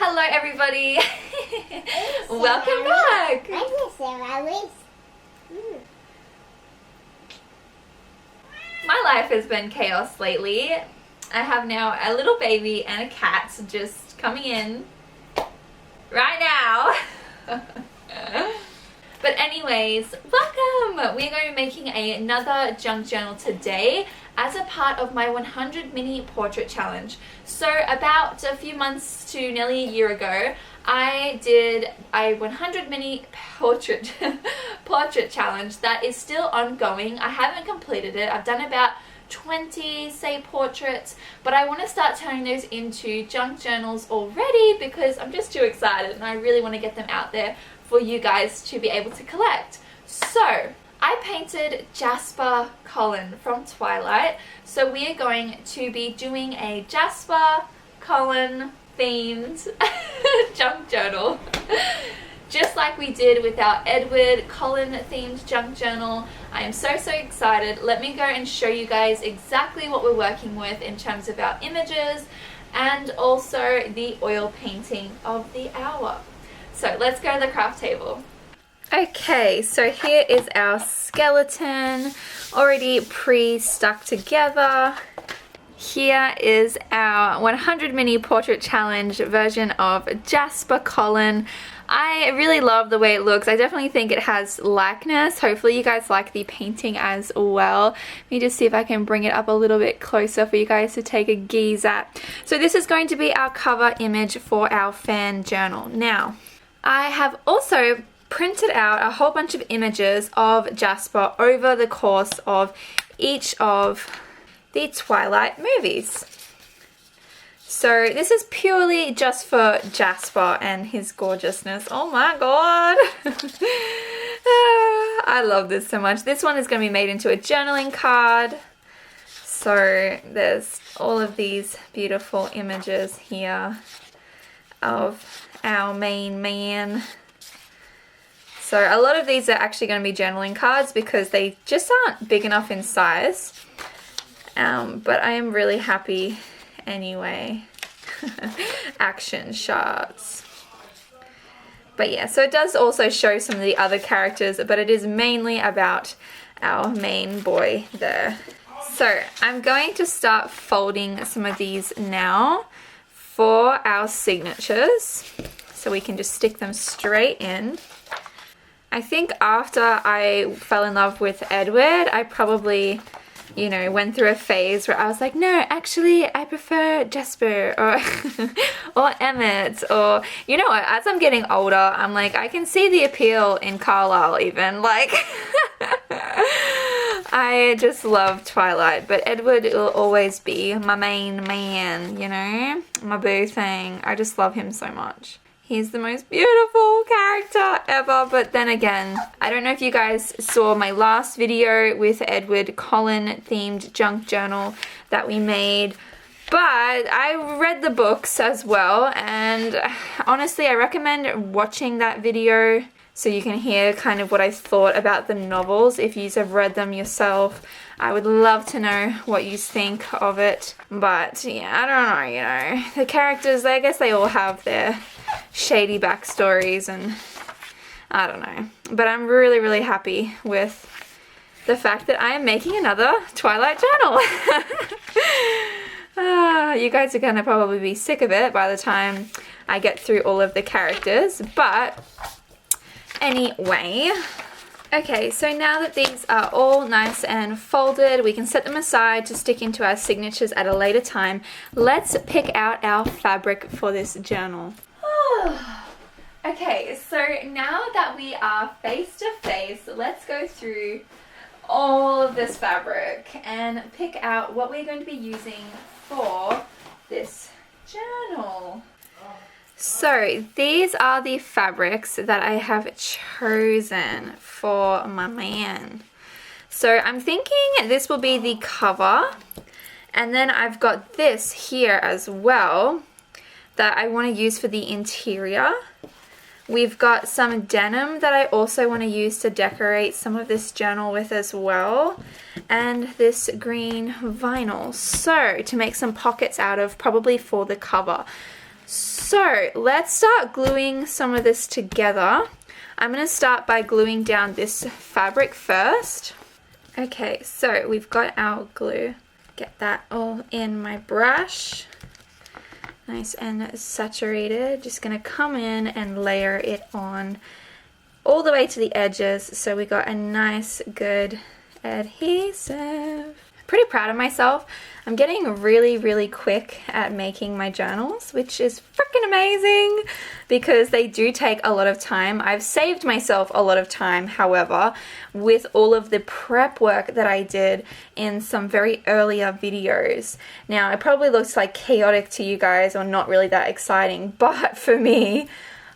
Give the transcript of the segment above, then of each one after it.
Hello everybody! Welcome back! My life has been chaos lately. I have now a little baby and a cat just coming in right now. But anyways, welcome! We're going to be making another junk journal today as a part of my 100 mini portrait challenge. So about a few months to nearly a year ago, I did a 100 mini portrait challenge that is still ongoing. I haven't completed it. I've done about 20 say portraits, but I want to start turning those into junk journals already because I'm just too excited and I really want to get them out there for you guys to be able to collect. So I painted Jasper Cullen from Twilight, so we are going to be doing a Jasper Cullen themed junk journal, just like we did with our Edward Cullen themed junk journal. I am so excited. Let me go and show you guys exactly what we're working with in terms of our images and also the oil painting of the hour. So let's go to the craft table. Okay, so here is our skeleton already pre-stuck together. Here is our 100 mini portrait challenge version of Jasper Cullen. I really love the way it looks. I definitely think it has likeness. Hopefully you guys like the painting as well. Let me just see if I can bring it up a little bit closer for you guys to take a gaze at. So this is going to be our cover image for our fan journal. Now, I have also printed out a whole bunch of images of Jasper over the course of each of the Twilight movies. So this is purely just for Jasper and his gorgeousness. Oh my god! I love this so much. This one is going to be made into a journaling card. So there's all of these beautiful images here of our main man. So a lot of these are actually going to be journaling cards because they just aren't big enough in size. But I am really happy anyway. Action shots. But yeah, so it does also show some of the other characters, but it is mainly about our main boy there. So I'm going to start folding some of these now for our signatures, so we can just stick them straight in. I think after I fell in love with Edward, I probably, you know, went through a phase where I was like, no, actually I prefer Jasper or Emmett, or, you know what, as I'm getting older, I'm like, I can see the appeal in Carlisle even, like, I just love Twilight, but Edward will always be my main man, you know, my boo thing. I just love him so much. He's the most beautiful character ever, but then again, I don't know if you guys saw my last video with Edward Cullen themed junk journal that we made, but I read the books as well, and honestly I recommend watching that video so you can hear kind of what I thought about the novels if you have read them yourself. I would love to know what you think of it, but yeah, I don't know, you know, the characters, I guess they all have their shady backstories and I don't know, but I'm really happy with the fact that I am making another Twilight journal. You guys are gonna probably be sick of it by the time I get through all of the characters, but anyway. Okay, so now that these are all nice and folded, we can set them aside to stick into our signatures at a later time. Let's pick out our fabric for this journal. Okay, so now that we are face to face, let's go through all of this fabric and pick out what we're going to be using for this journal. So these are the fabrics that I have chosen for my man. So I'm thinking this will be the cover, and then I've got this here as well that I want to use for the interior. We've got some denim that I also want to use to decorate some of this journal with as well, and this green vinyl, so to make some pockets out of, probably for the cover. So So let's start gluing some of this together. I'm going to start by gluing down this fabric first. Okay, so we've got our glue. Get that all in my brush. Nice and saturated. Just going to come in and layer it on all the way to the edges so we got a nice good adhesive. Pretty proud of myself. I'm getting really quick at making my journals, which is freaking amazing because they do take a lot of time. I've saved myself a lot of time, however, with all of the prep work that I did in some very earlier videos. Now, it probably looks like chaotic to you guys or not really that exciting, but for me,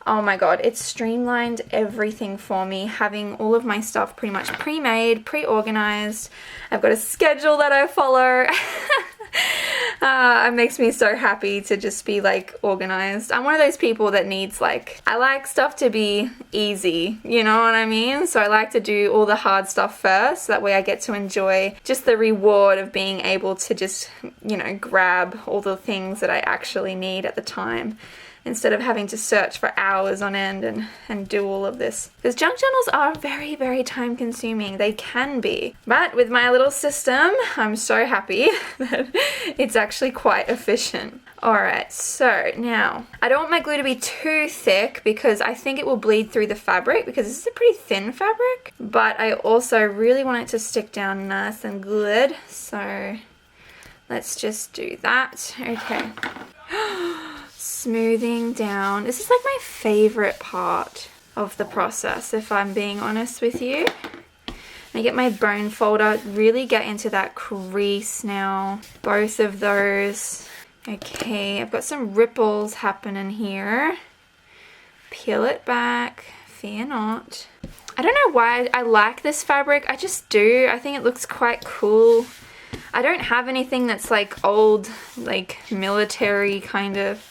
oh my god, it's streamlined everything for me, having all of my stuff pretty much pre-made, pre-organized. I've got a schedule that I follow. It makes me so happy to just be like organized. I'm one of those people that needs like, I like stuff to be easy, you know what I mean? So I like to do all the hard stuff first. That way I get to enjoy just the reward of being able to just, you know, grab all the things that I actually need at the time, instead of having to search for hours on end and do all of this. Because junk journals are very time consuming. They can be. But with my little system, I'm so happy that it's actually quite efficient. Alright, so now, I don't want my glue to be too thick because I think it will bleed through the fabric because this is a pretty thin fabric. But I also really want it to stick down nice and good. So let's just do that. Okay. Smoothing down. This is like my favorite part of the process, if I'm being honest with you. I get my bone folder, really get into that crease now. Both of those. Okay, I've got some ripples happening here. Peel it back. Fear not. I don't know why I like this fabric. I just do. I think it looks quite cool. I don't have anything that's like old, like military kind of,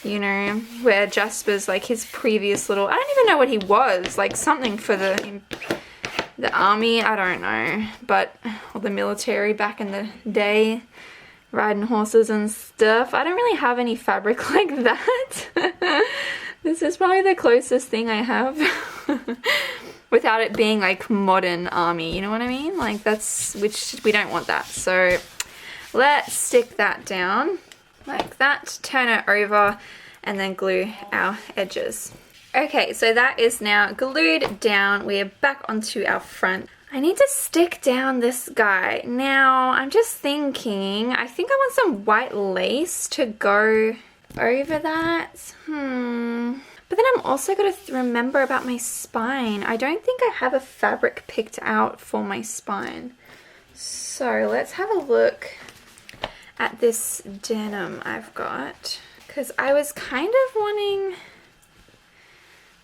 you know, where Jasper's like his previous little, I don't even know what he was, like something for the army, I don't know, but, or the military back in the day, riding horses and stuff. I don't really have any fabric like that. This is probably the closest thing I have without it being like modern army, you know what I mean? Like that's, which we don't want that. So let's stick that down like that, turn it over, and then glue our edges. Okay, so that is now glued down. We're back onto our front. I need to stick down this guy. Now, I'm just thinking, I think I want some white lace to go over that. But then I'm also got to remember about my spine. I don't think I have a fabric picked out for my spine. So let's have a look at this denim I've got, because I was kind of wanting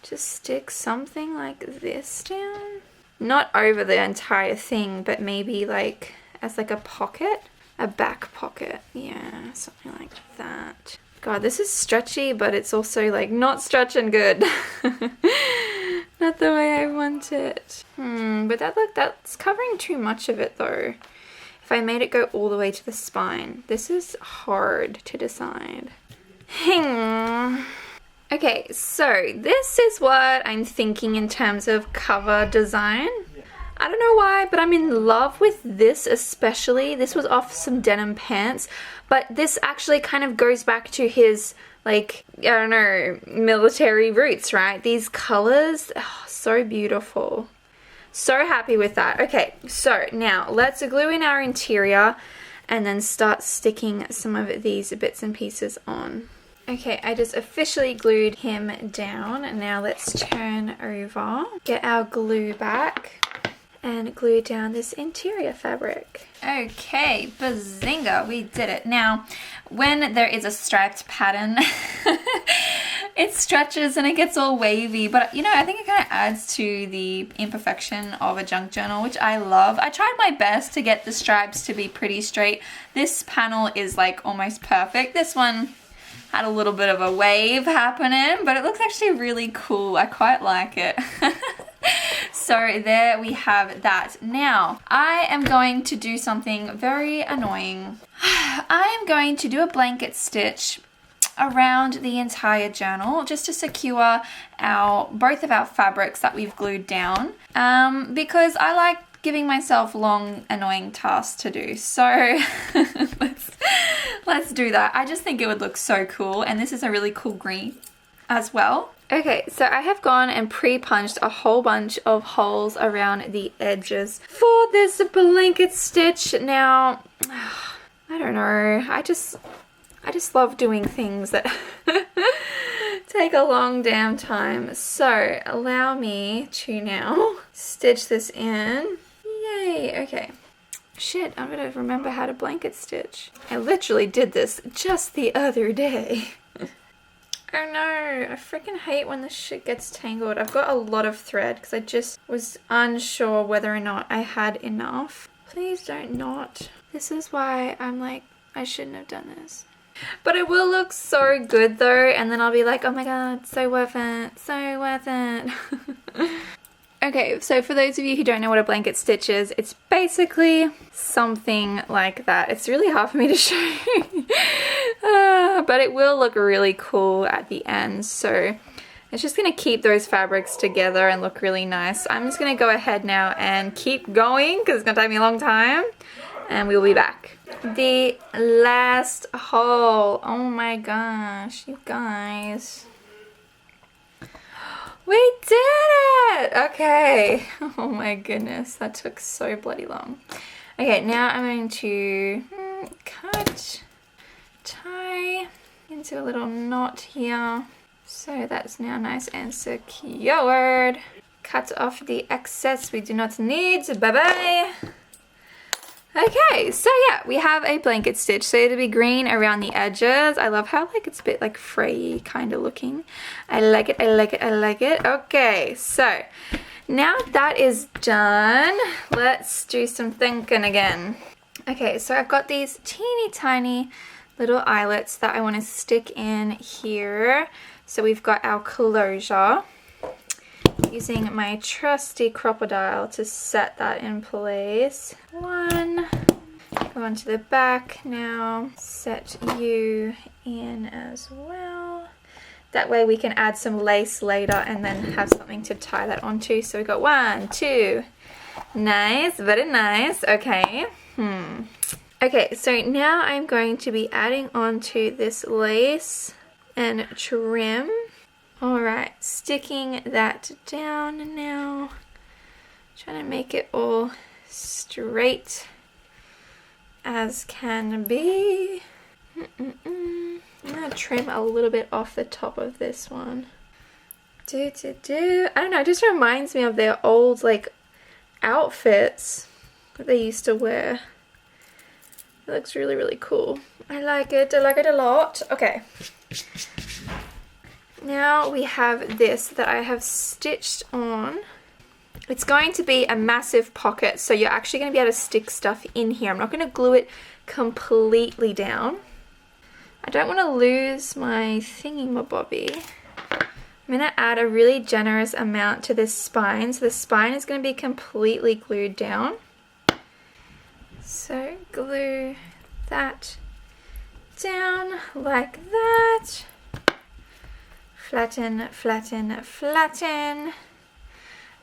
to stick something like this down, not over the entire thing, but maybe like as like a pocket, a back pocket, yeah, something like that. God, this is stretchy, but it's also like not stretching good. Not the way I want it. But that's covering too much of it though. If I made it go all the way to the spine. This is hard to decide. Okay, so this is what I'm thinking in terms of cover design. I don't know why, but I'm in love with this especially. This was off some denim pants, but this actually kind of goes back to his, like, I don't know, military roots, right? These colors, oh, so beautiful. So happy with that. Okay, so now let's glue in our interior and then start sticking some of these bits and pieces on. Okay, I just officially glued him down. And now let's turn over, get our glue back, and glue down this interior fabric. Okay, bazinga, we did it. Now, when there is a striped pattern, it stretches and it gets all wavy, but you know, I think it kind of adds to the imperfection of a junk journal, which I love. I tried my best to get the stripes to be pretty straight. This panel is like almost perfect. This one had a little bit of a wave happening, but it looks actually really cool. I quite like it. So there we have that. Now, I am going to do something very annoying. I am going to do a blanket stitch around the entire journal just to secure both of our fabrics that we've glued down, because I like giving myself long, annoying tasks to do. So let's do that. I just think it would look so cool, and this is a really cool green as well. Okay, so I have gone and pre-punched a whole bunch of holes around the edges for this blanket stitch. Now, I don't know, I just love doing things that take a long damn time. So allow me to now stitch this in. Yay, okay. Shit, I'm gonna remember how to blanket stitch. I literally did this just the other day. Oh no, I freaking hate when this shit gets tangled. I've got a lot of thread because I just was unsure whether or not I had enough. Please don't not. This is why I'm like, I shouldn't have done this. But it will look so good though, and then I'll be like, oh my god, so worth it, so worth it. Okay, so for those of you who don't know what a blanket stitch is, it's basically something like that. It's really hard for me to show you, but it will look really cool at the end. So it's just going to keep those fabrics together and look really nice. I'm just going to go ahead now and keep going because it's going to take me a long time, and we'll be back. The last hole. Oh my gosh, you guys. We did it! Okay. Oh my goodness, that took so bloody long. Okay, now I'm going to cut, tie into a little knot here. So that's now nice and secured. Cut off the excess we do not need. Bye-bye. Okay, so yeah, we have a blanket stitch. So it'll be green around the edges. I love how like it's a bit like frayy kind of looking. I like it, I like it, I like it. Okay, so now that is done, let's do some thinking again. Okay, so I've got these teeny tiny little eyelets that I want to stick in here. So we've got our closure. Using my trusty crocodile to set that in place. One, go onto the back now, set you in as well. That way we can add some lace later and then have something to tie that onto. So we got 1, 2, nice, very nice, okay. Okay, so now I'm going to be adding onto this lace and trim. Alright, sticking that down now. Trying to make it all straight as can be. I'm going to trim a little bit off the top of this one. I don't know, it just reminds me of their old like outfits that they used to wear. It looks really, really cool. I like it a lot. Okay. Now we have this that I have stitched on. It's going to be a massive pocket, so you're actually going to be able to stick stuff in here. I'm not going to glue it completely down. I don't want to lose my thingy-mabobby. I'm going to add a really generous amount to this spine. So the spine is going to be completely glued down. So glue that down like that. Flatten, flatten, flatten.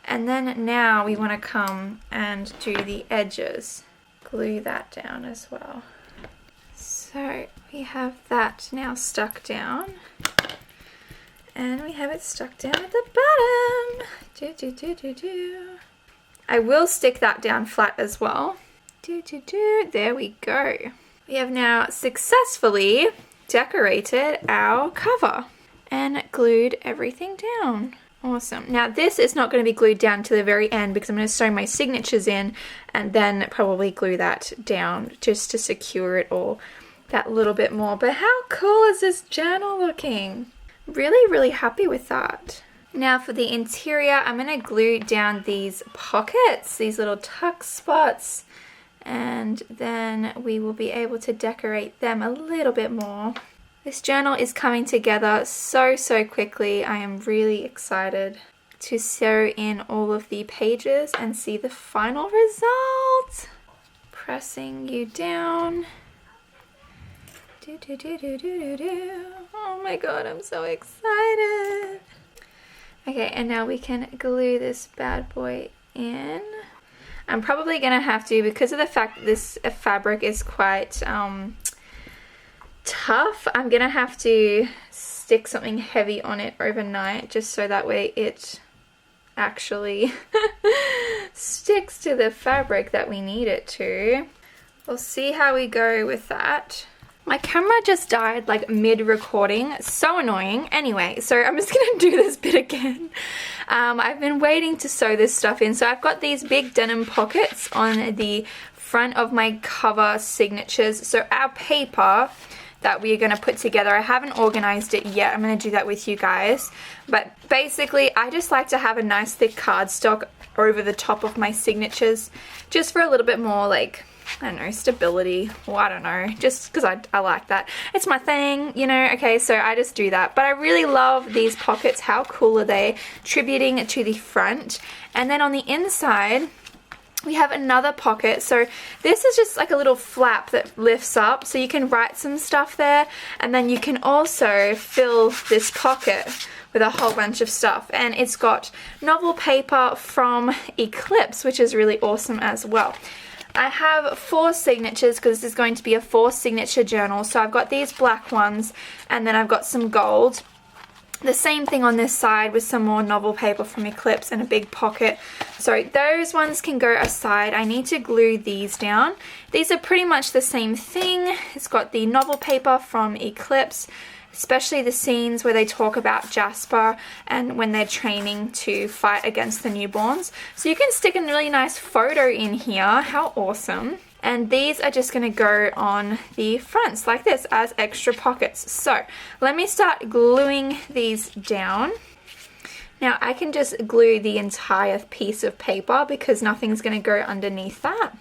And then now we want to come and do the edges. Glue that down as well. So we have that now stuck down. And we have it stuck down at the bottom. I will stick that down flat as well. There we go. We have now successfully decorated our cover and glued everything down. Awesome. Now this is not going to be glued down to the very end because I'm going to sew my signatures in and then probably glue that down just to secure it all that little bit more. But how cool is this journal looking? Really, really happy with that. Now for the interior, I'm going to glue down these pockets, these little tuck spots, and then we will be able to decorate them a little bit more. This journal is coming together so quickly. I am really excited to sew in all of the pages and see the final result. Pressing you down. Oh my god, I'm so excited. Okay, and now we can glue this bad boy in. I'm probably gonna have to, because of the fact that this fabric is quite tough, I'm gonna have to stick something heavy on it overnight, just so that way it actually sticks to the fabric that we need it to. We'll see how we go with that. My camera just died like mid-recording, so annoying. Anyway, so I'm just gonna do this bit again. I've been waiting to sew this stuff in. So I've got these big denim pockets on the front of my cover signatures. So our paper that we're gonna put together, I haven't organized it yet. I'm gonna do that with you guys. But basically, I just like to have a nice thick cardstock over the top of my signatures, just for a little bit more like, I don't know, stability, or I don't know, just because I like that. It's my thing, you know. Okay, so I just do that. But I really love these pockets. How cool are they? Tributing to the front. And then on the inside, we have another pocket. So this is just like a little flap that lifts up, so you can write some stuff there. And then you can also fill this pocket with a whole bunch of stuff. And it's got novel paper from Eclipse, which is really awesome as well. I have 4 signatures because this is going to be a 4 signature journal. So I've got these black ones, and then I've got some gold. The same thing on this side with some more novel paper from Eclipse and a big pocket. So those ones can go aside. I need to glue these down. These are pretty much the same thing. It's got the novel paper from Eclipse, especially the scenes where they talk about Jasper and when they're training to fight against the newborns. So you can stick a really nice photo in here. How awesome. And these are just going to go on the fronts like this as extra pockets. So let me start gluing these down. Now I can just glue the entire piece of paper because nothing's going to go underneath that.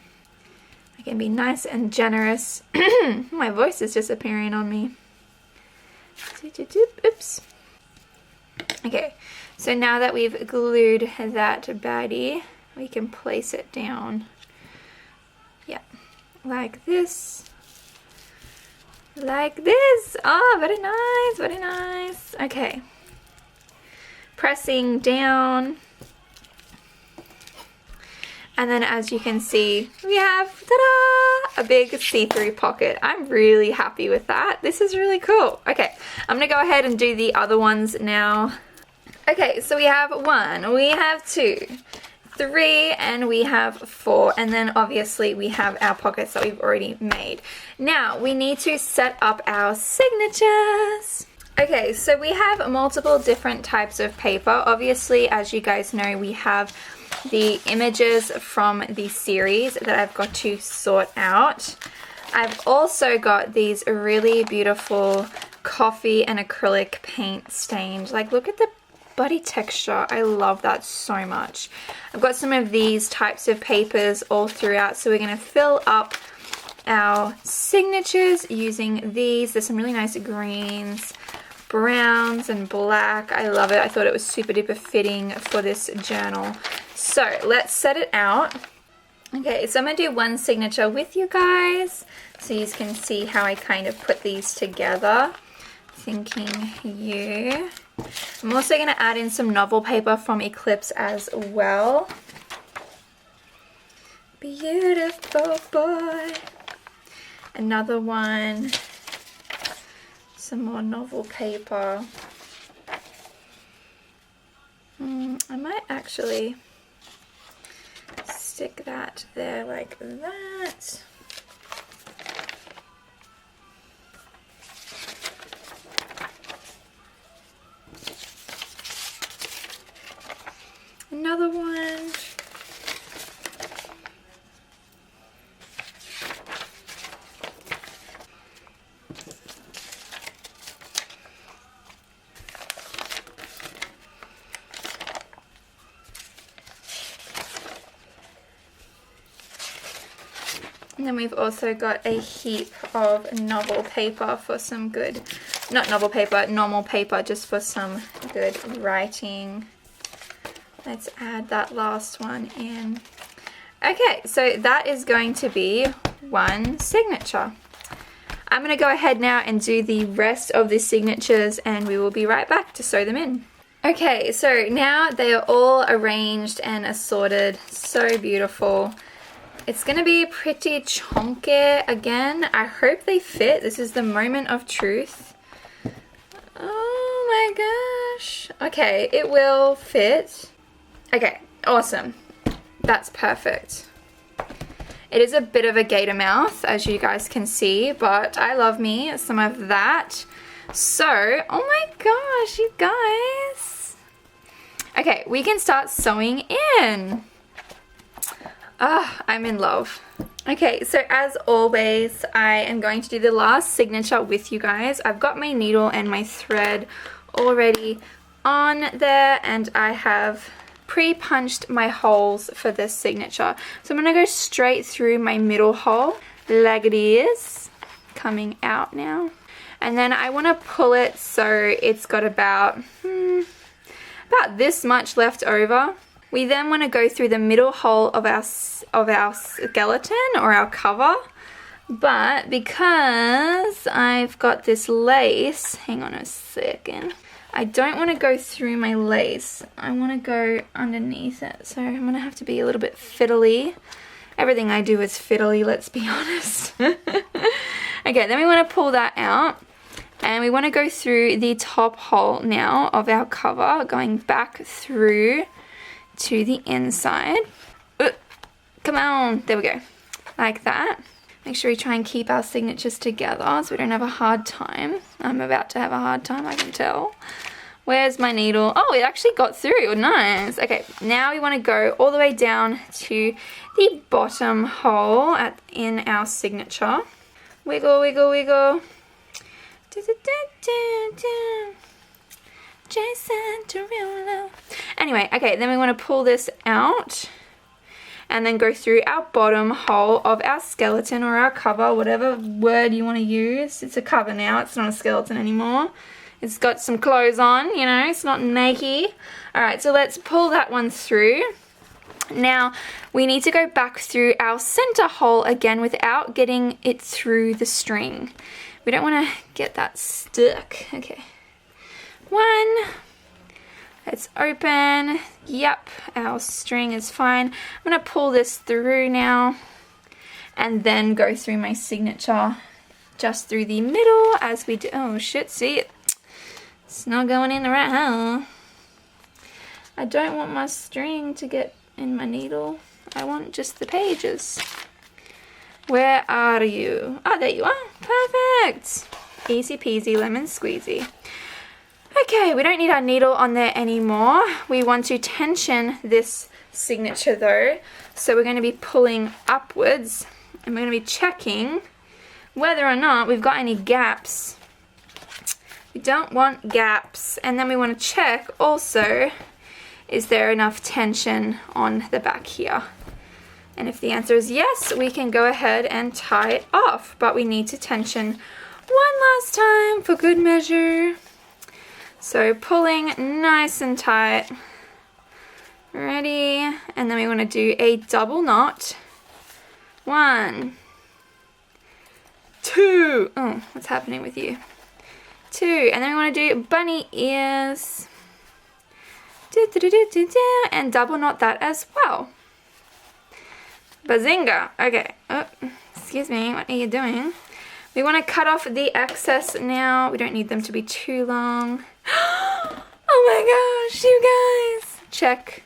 I can be nice and generous. My voice is disappearing on me. Oops. Okay, so now that we've glued that baddie, we can place it down. Yeah, like this. Like this. Oh, very nice, very nice. Okay. Pressing down. And then as you can see, we have, ta-da, a big see-through pocket. I'm really happy with that. This is really cool. Okay, I'm gonna go ahead and do the other ones now. Okay, so we have 1, we have 2, 3, and we have 4. And then obviously we have our pockets that we've already made. Now we need to set up our signatures. Okay, so we have multiple different types of paper. Obviously, as you guys know, we have the images from the series that I've got to sort out. I've also got these really beautiful coffee and acrylic paint stained. Like, look at the body texture. I love that so much. I've got some of these types of papers all throughout, so we're going to fill up our signatures using these. There's some really nice greens, browns, and black. I love it. I thought it was super duper fitting for this journal. So let's set it out. Okay, so I'm going to do 1 signature with you guys so you can see how I kind of put these together. Thinking you. I'm also going to add in some novel paper from Eclipse as well. Beautiful boy. Another one. Some more novel paper. I might actually stick that there like that. Another one. And then we've also got a heap of novel paper for some good, not novel paper, normal paper, just for some good writing. Let's add that last one in. Okay, so that is going to be 1 signature. I'm going to go ahead now and do the rest of the signatures, and we will be right back to sew them in. Okay, so now they are all arranged and assorted. So beautiful. It's going to be pretty chunky again. I hope they fit. This is the moment of truth. Oh my gosh. Okay, it will fit. Okay, awesome. That's perfect. It is a bit of a gator mouth, as you guys can see, but I love me some of that. So, oh my gosh, you guys. Okay, we can start sewing in. Ah, I'm in love. Okay, so as always, I am going to do the last signature with you guys. I've got my needle and my thread already on there, and I have pre-punched my holes for this signature. So I'm going to go straight through my middle hole, like it is, coming out now. And then I want to pull it so it's got about this much left over. We then want to go through the middle hole of our skeleton or our cover. But because I've got this lace, hang on a second. I don't want to go through my lace. I want to go underneath it. So I'm going to have to be a little bit fiddly. Everything I do is fiddly, let's be honest. Okay, then we want to pull that out. And we want to go through the top hole now of our cover, going back through to the inside. Come on, there we go. Like that. Make sure we try and keep our signatures together so we don't have a hard time. I'm about to have a hard time, I can tell. Where's my needle? Oh, it actually got through. Nice. Okay, now we want to go all the way down to the bottom hole in our signature. Wiggle, wiggle, wiggle. Jason Derulo. Anyway, okay, then we want to pull this out and then go through our bottom hole of our skeleton or our cover, whatever word you want to use. It's a cover now, it's not a skeleton anymore. It's got some clothes on, you know, it's not naked. Alright, so let's pull that one through. Now, we need to go back through our center hole again without getting it through the string. We don't want to get that stuck. Okay. One. Let's open. Yep, our string is fine. I'm going to pull this through now and then go through my signature just through the middle as we do. Oh shit, see it? It's not going in the right hole. I don't want my string to get in my needle. I want just the pages. Where are you? Oh, there you are. Perfect. Easy peasy lemon squeezy. Okay, we don't need our needle on there anymore. We want to tension this signature though. So we're going to be pulling upwards and we're going to be checking whether or not we've got any gaps. We don't want gaps. And then we want to check also, is there enough tension on the back here? And if the answer is yes, we can go ahead and tie it off. But we need to tension one last time for good measure. So pulling nice and tight. Ready? And then we want to do a double knot. 1, 2. Oh, what's happening with you? 2. And then we want to do bunny ears. And double knot that as well. Bazinga. Okay. Oh, excuse me. What are you doing? We want to cut off the excess now. We don't need them to be too long. Oh my gosh, you guys. Check.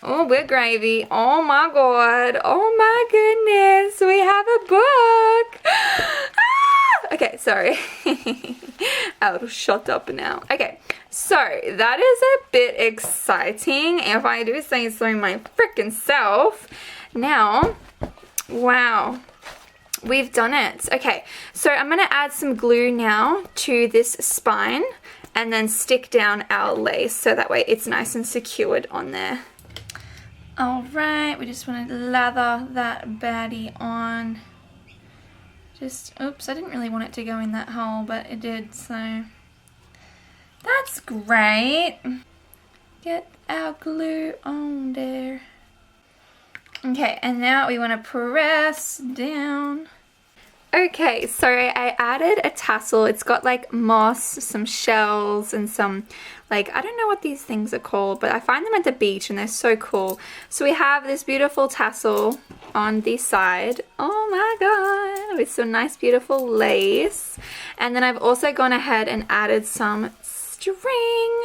Oh, we're gravy. Oh my god. Oh my goodness. We have a book. Ah! Okay, sorry. I'll shut up now. Okay, so that is a bit exciting, if I do say so my freaking self. Now, wow, we've done it. Okay, so I'm going to add some glue now to this spine and then stick down our lace so that way it's nice and secured on there. Alright, we just want to lather that baddie on. Just, oops, I didn't really want it to go in that hole, but it did, so that's great. Get our glue on there. Okay, and now we want to press down Okay, so I added a tassel. It's got like moss, some shells, and some like, I don't know what these things are called, but I find them at the beach and they're so cool. So we have this beautiful tassel on the side. Oh my god, with some nice beautiful lace. And then I've also gone ahead and added some string.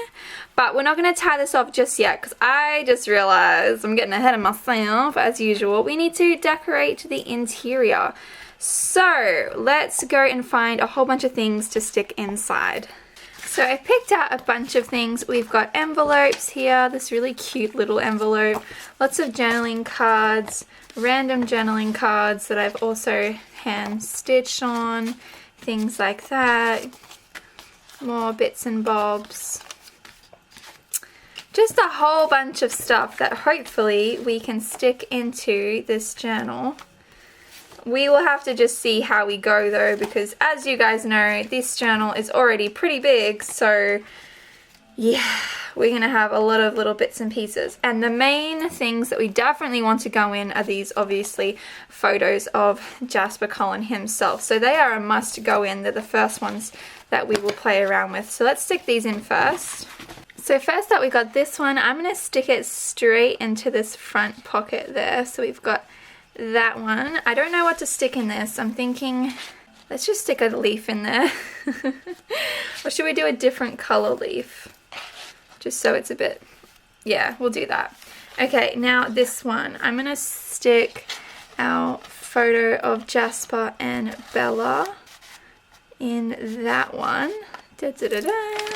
But we're not going to tie this off just yet because I just realized I'm getting ahead of myself as usual. We need to decorate the interior. So let's go and find a whole bunch of things to stick inside. So I picked out a bunch of things. We've got envelopes here, this really cute little envelope, lots of journaling cards, random journaling cards that I've also hand stitched on, things like that, more bits and bobs. Just a whole bunch of stuff that hopefully we can stick into this journal. We will have to just see how we go though, because as you guys know, this journal is already pretty big, so yeah, we're gonna have a lot of little bits and pieces. And the main things that we definitely want to go in are these, obviously, photos of Jasper Cullen himself. So they are a must go in. They're the first ones that we will play around with. So let's stick these in first. So first up we got this one. I'm gonna stick it straight into this front pocket there. So we've got that one. I don't know what to stick in this. I'm thinking, let's just stick a leaf in there. Or should we do a different color leaf? Just so it's a bit, yeah, we'll do that. Okay, now this one. I'm gonna stick our photo of Jasper and Bella in that one. Da, da, da, da.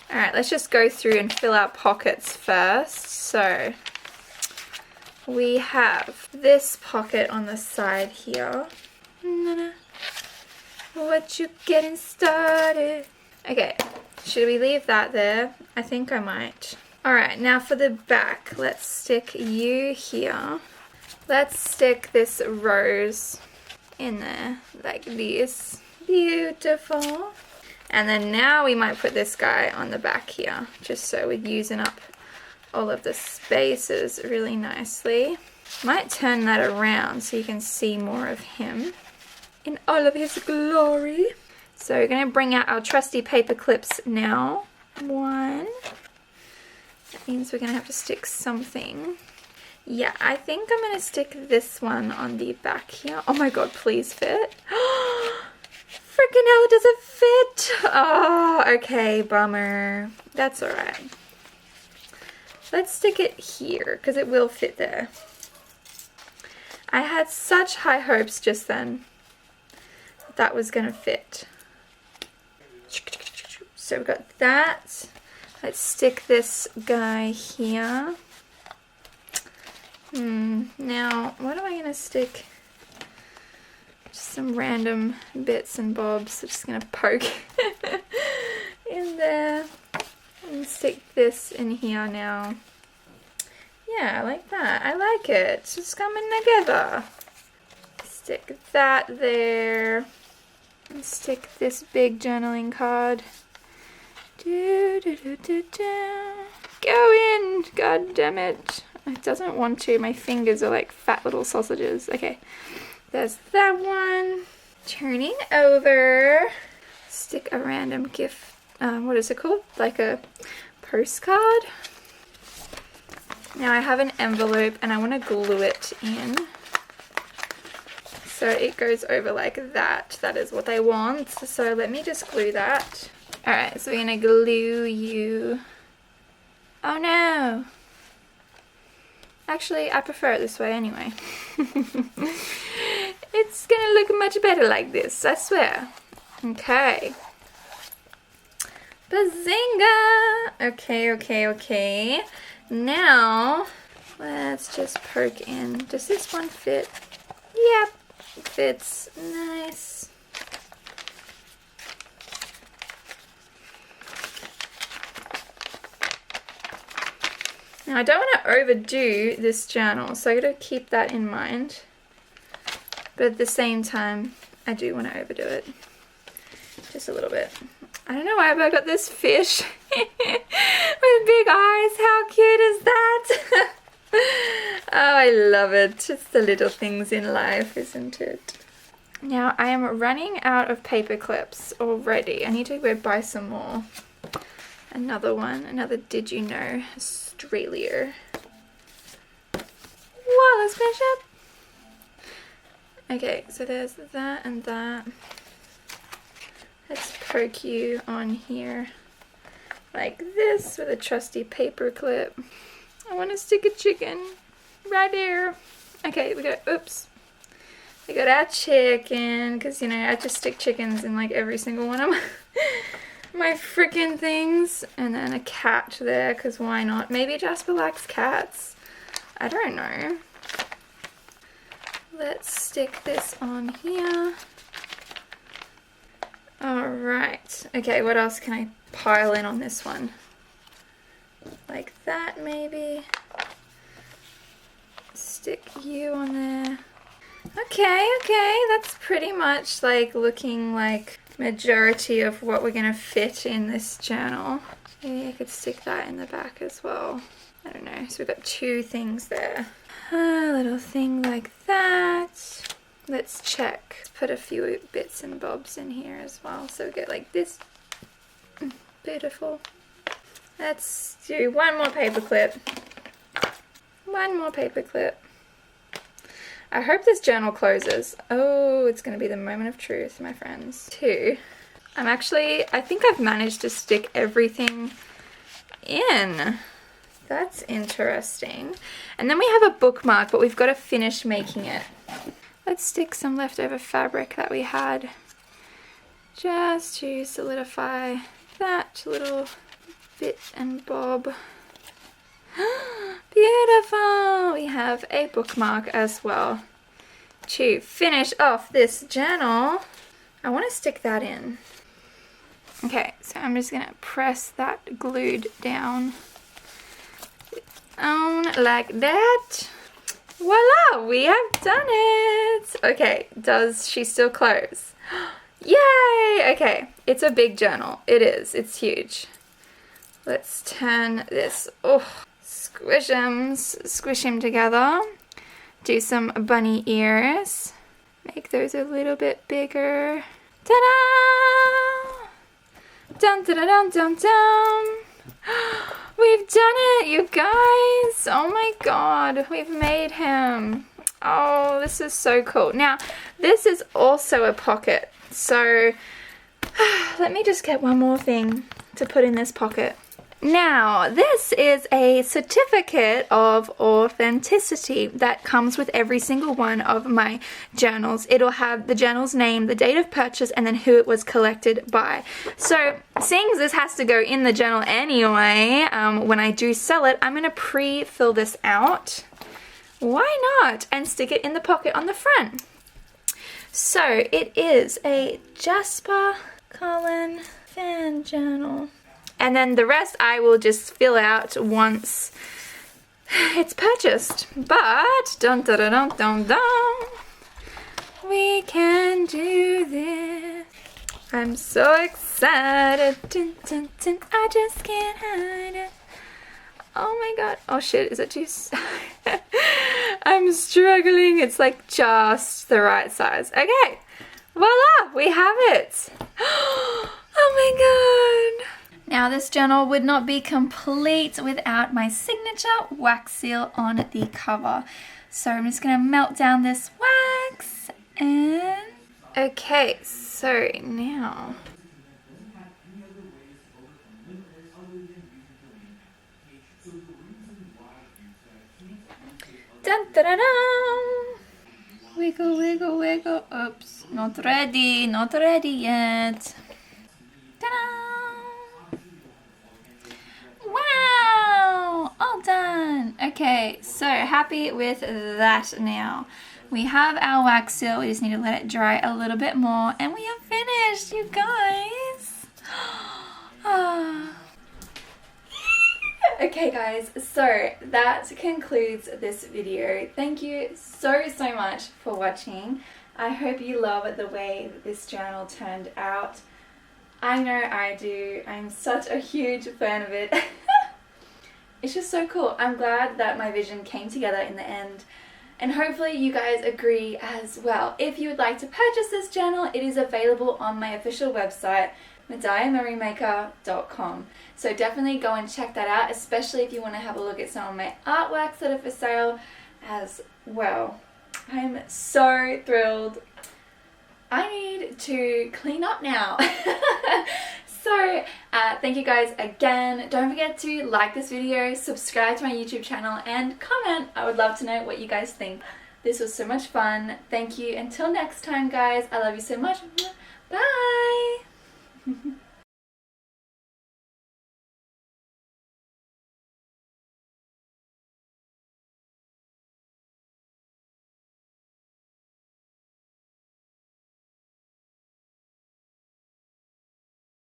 Alright, let's just go through and fill our pockets first. So we have this pocket on the side here. What you getting started? Okay, should we leave that there? I think I might. Alright, now for the back, let's stick you here. Let's stick this rose in there like this. Beautiful. And then now we might put this guy on the back here, just so we're using up all of the spaces really nicely. Might turn that around so you can see more of him in all of his glory. So we're going to bring out our trusty paper clips now. One. That means we're going to have to stick something. Yeah, I think I'm going to stick this one on the back here. Oh my god, please fit. Freaking hell, it doesn't fit. Oh, okay, bummer. That's alright. Let's stick it here, because it will fit there. I had such high hopes just then that was going to fit. So we've got that. Let's stick this guy here. Now, what am I going to stick? Just some random bits and bobs. I'm just going to poke in there. And stick this in here now. Yeah, like that. I like it. It's just coming together. Stick that there. And stick this big journaling card. Go in! God damn it. It doesn't want to. My fingers are like fat little sausages. Okay. There's that one. Turning over. Stick a random gift. What is it called? Like a postcard. Now I have an envelope and I want to glue it in. So it goes over like that. That is what I want. So let me just glue that. Alright, so we're going to glue you. Oh no! Actually, I prefer it this way anyway. It's going to look much better like this, I swear. Okay. Bazinga! Okay. Now, let's just poke in. Does this one fit? Yep, it fits. Nice. Now, I don't want to overdo this journal, so I got to keep that in mind. But at the same time, I do want to overdo it. Just a little bit. I don't know why I got this fish with big eyes. How cute is that? Oh, I love it. It's the little things in life, isn't it? Now I am running out of paper clips already. I need to go buy some more. Another one, another Did You Know Australia. Whoa, let's finish up. Okay, so there's that and that. Let's poke you on here like this with a trusty paper clip. I want to stick a chicken right there. Okay, we got, oops. We got our chicken, because, you know, I just stick chickens in like every single one of my freaking things. And then a cat there, because why not? Maybe Jasper likes cats. I don't know. Let's stick this on here. Alright. Okay, what else can I pile in on this one? Like that, maybe. Stick you on there. Okay, that's pretty much like looking like majority of what we're gonna fit in this journal. Maybe I could stick that in the back as well. I don't know, so we've got two things there. A little thing like that. Let's check. Let's put a few bits and bobs in here as well, so we get like this. Beautiful. Let's do one more paper clip. One more paper clip. I hope this journal closes. Oh, it's going to be the moment of truth, my friends. Two. I think I've managed to stick everything in. That's interesting. And then we have a bookmark, but we've got to finish making it. Let's stick some leftover fabric that we had just to solidify that little bit and bob. Beautiful! We have a bookmark as well to finish off this journal. I want to stick that in. Okay, so I'm just going to press that glued down on like that. Voila! We have done it! Okay, does she still close? Yay! Okay, it's a big journal. It is. It's huge. Let's turn this. Oh, squish him together. Do some bunny ears. Make those a little bit bigger. Ta-da! Dun dun dun dun dun! We've done it, you guys! Oh my god, we've made him. Oh, this is so cool. Now, this is also a pocket. So, let me just get one more thing to put in this pocket. Now, this is a certificate of authenticity that comes with every single one of my journals. It'll have the journal's name, the date of purchase, and then who it was collected by. So, seeing as this has to go in the journal anyway, when I do sell it, I'm going to pre-fill this out. Why not? And stick it in the pocket on the front. So, it is a Jasper Cullen fan journal. And then the rest I will just fill out once it's purchased. But, dun dun dun dun dun dun, we can do this. I'm so excited. Dun, dun, dun, I just can't hide it. Oh my god. Oh shit, is it too... I'm struggling. It's like just the right size. Okay. Voila, we have it. Oh my god. Now this journal would not be complete without my signature wax seal on the cover. So I'm just going to melt down this wax and... Okay, so now... Dun dun dun dun! Wiggle, wiggle, wiggle. Oops, not ready yet. Ta-da! Wow! All done! Okay, so happy with that now. We have our wax seal, we just need to let it dry a little bit more, and we are finished, you guys! Okay guys, so that concludes this video. Thank you so much for watching. I hope you love the way that this journal turned out. I know I do. I'm such a huge fan of it. It's just so cool. I'm glad that my vision came together in the end. And hopefully you guys agree as well. If you would like to purchase this journal, it is available on my official website, Maddire.com. So definitely go and check that out, especially if you want to have a look at some of my artworks that are for sale as well. I'm so thrilled. I need to clean up now. So thank you guys again. Don't forget to like this video, subscribe to my YouTube channel, and comment. I would love to know what you guys think. This was so much fun. Thank you. Until next time, guys. I love you so much. Bye.